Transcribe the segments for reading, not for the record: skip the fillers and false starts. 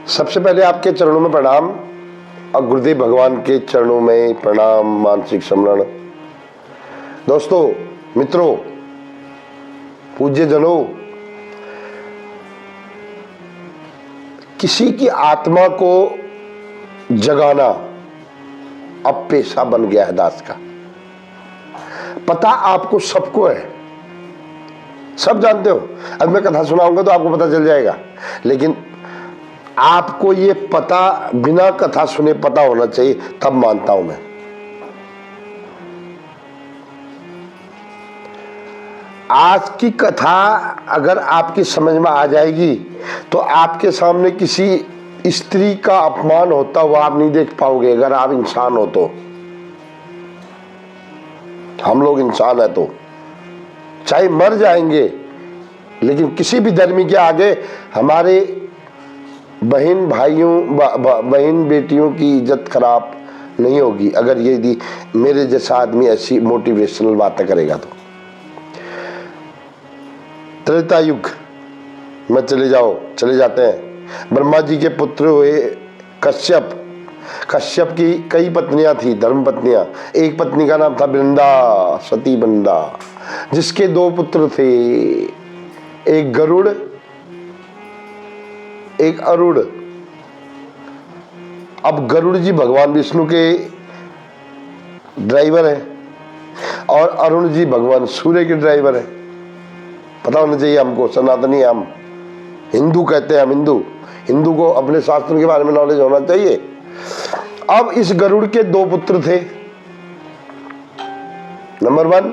सबसे पहले आपके चरणों में प्रणाम और गुरुदेव भगवान के चरणों में प्रणाम, मानसिक स्मरण। दोस्तों, मित्रों, पूज्य जनों, किसी की आत्मा को जगाना अब पेशा बन गया है दास का। पता आपको सबको है, सब जानते हो। अब मैं कथा सुनाऊंगा तो आपको पता चल जाएगा, लेकिन आपको ये पता बिना कथा सुने पता होना चाहिए, तब मानता हूं मैं। आज की कथा अगर आपकी समझ में आ जाएगी तो आपके सामने किसी स्त्री का अपमान होता हुआ आप नहीं देख पाओगे। अगर आप इंसान हो तो, हम लोग इंसान है तो चाहे मर जाएंगे, लेकिन किसी भी धर्मी के आगे हमारे बहन भाइयों बहन बेटियों की इज्जत खराब नहीं होगी अगर यदि मेरे जैसा आदमी ऐसी मोटिवेशनल बातें करेगा तो। त्रेता युग में चले जाते हैं। ब्रह्मा जी के पुत्र हुए कश्यप। कश्यप की कई पत्नियां थी, धर्म पत्नियां। एक पत्नी का नाम था वृंदा, सती वृंदा, जिसके दो पुत्र थे, एक गरुड़ एक अरुण। अब गरुड़ जी भगवान विष्णु के ड्राइवर हैं और अरुण जी भगवान सूर्य के ड्राइवर हैं। पता होना चाहिए हमको, सनातनी हम हिंदू कहते हैं, हम हिंदू को अपने शास्त्रों के बारे में नॉलेज होना चाहिए। अब इस गरुड़ के दो पुत्र थे, नंबर 1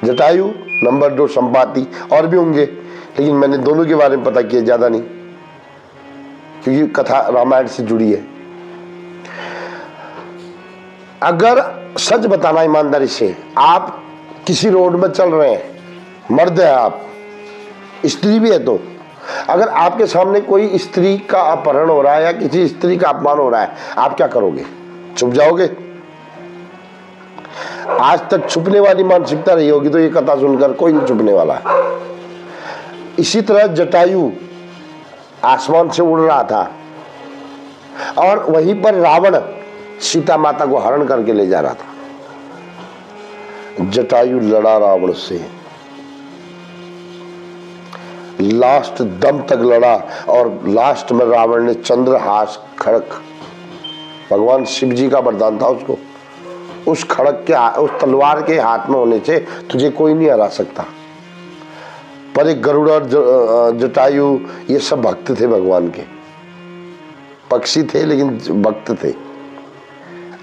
जटायु, नंबर 2 संपाति। और भी होंगे, लेकिन मैंने दोनों के बारे में पता किया, ज्यादा नहीं, क्योंकि कथा रामायण से जुड़ी है। अगर सच बताना ईमानदारी से, आप किसी रोड में चल रहे हैं, मर्द है आप, स्त्री भी है, तो अगर आपके सामने कोई स्त्री का अपहरण हो रहा है या किसी स्त्री का अपमान हो रहा है, आप क्या करोगे? चुप जाओगे? आज तक छुपने वाली मानसिकता रही होगी, तो ये कथा सुनकर कोई नहीं छुपने वाला है। इसी तरह जटायु आसमान से उड़ रहा था और वहीं पर रावण सीता माता को हरण करके ले जा रहा था। जटायु लड़ा रावण से, लास्ट दम तक लड़ा और लास्ट में रावण ने चंद्रहास खड़क, भगवान शिव जी का वरदान था उसको, उस खड़क के, उस तलवार के हाथ में होने से तुझे कोई नहीं हरा सकता। पर एक गरुड़ और जटायु ये सब भक्त थे भगवान के, पक्षी थे लेकिन भक्त थे।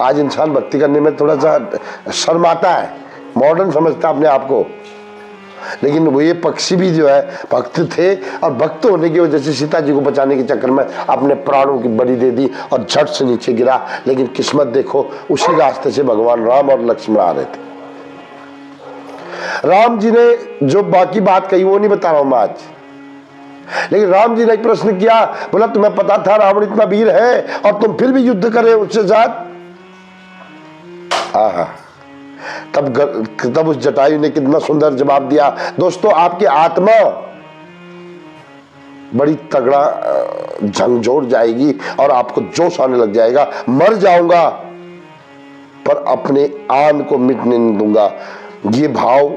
आज इंसान भक्ति करने में थोड़ा सा शर्माता है, मॉडर्न समझता अपने आप को, लेकिन वो ये पक्षी भी जो है भक्त थे, और भक्त होने की वजह से सीता जी को बचाने के चक्कर में अपने प्राणों की बलि दे दी और झट से नीचे गिरा। लेकिन किस्मत देखो, उसी रास्ते से भगवान राम और लक्ष्मण आ रहे थे। राम जी ने जो बाकी बात कही वो नहीं बता रहा हूं मैं आज, लेकिन राम जी ने एक प्रश्न किया, बोला तुम्हें पता था रावण इतना वीर है और तुम फिर भी युद्ध करे उसके साथ? तब उस जटायु ने कितना सुंदर जवाब दिया। दोस्तों, आपकी आत्मा बड़ी तगड़ा झंझोड़ जाएगी और आपको जोश आने लग जाएगा। मर जाऊंगा पर अपने आन को मिटने नहीं दूंगा, ये भाव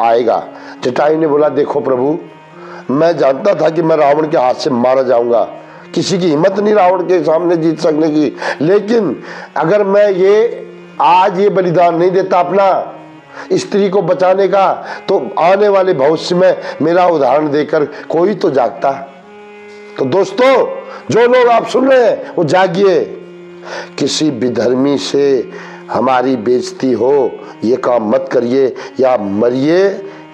आएगा। जटायु ने बोला, देखो प्रभु, मैं जानता था कि मैं रावण के हाथ से मारा जाऊंगा, किसी की हिम्मत नहीं रावण के सामने जीत सकने की, लेकिन अगर मैं आज ये बलिदान नहीं देता अपना स्त्री को बचाने का, तो आने वाले भविष्य में मेरा उदाहरण देकर कोई तो जागता। तो दोस्तों, जो लोग आप सुन रहे हैं वो जागिए। किसी विधर्मी से हमारी बेइज्जती हो ये काम मत करिए, या मरिए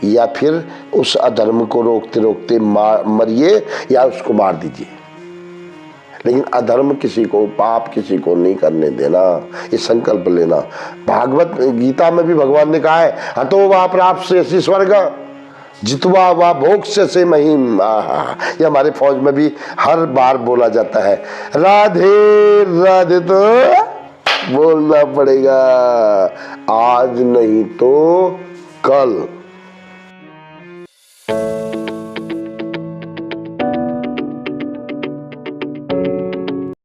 या फिर उस अधर्म को रोकते रोकते मरिए या उसको मार दीजिए, लेकिन अधर्म किसी को, पाप किसी को नहीं करने देना, ये संकल्प लेना। भागवत गीता में भी भगवान ने कहा है, हतो वा प्राप्त से स्वर्ग जितवा वा भोग से महिम। ये हमारे फौज में भी हर बार बोला जाता है। राधे राधे तो बोलना पड़ेगा, आज नहीं तो कल।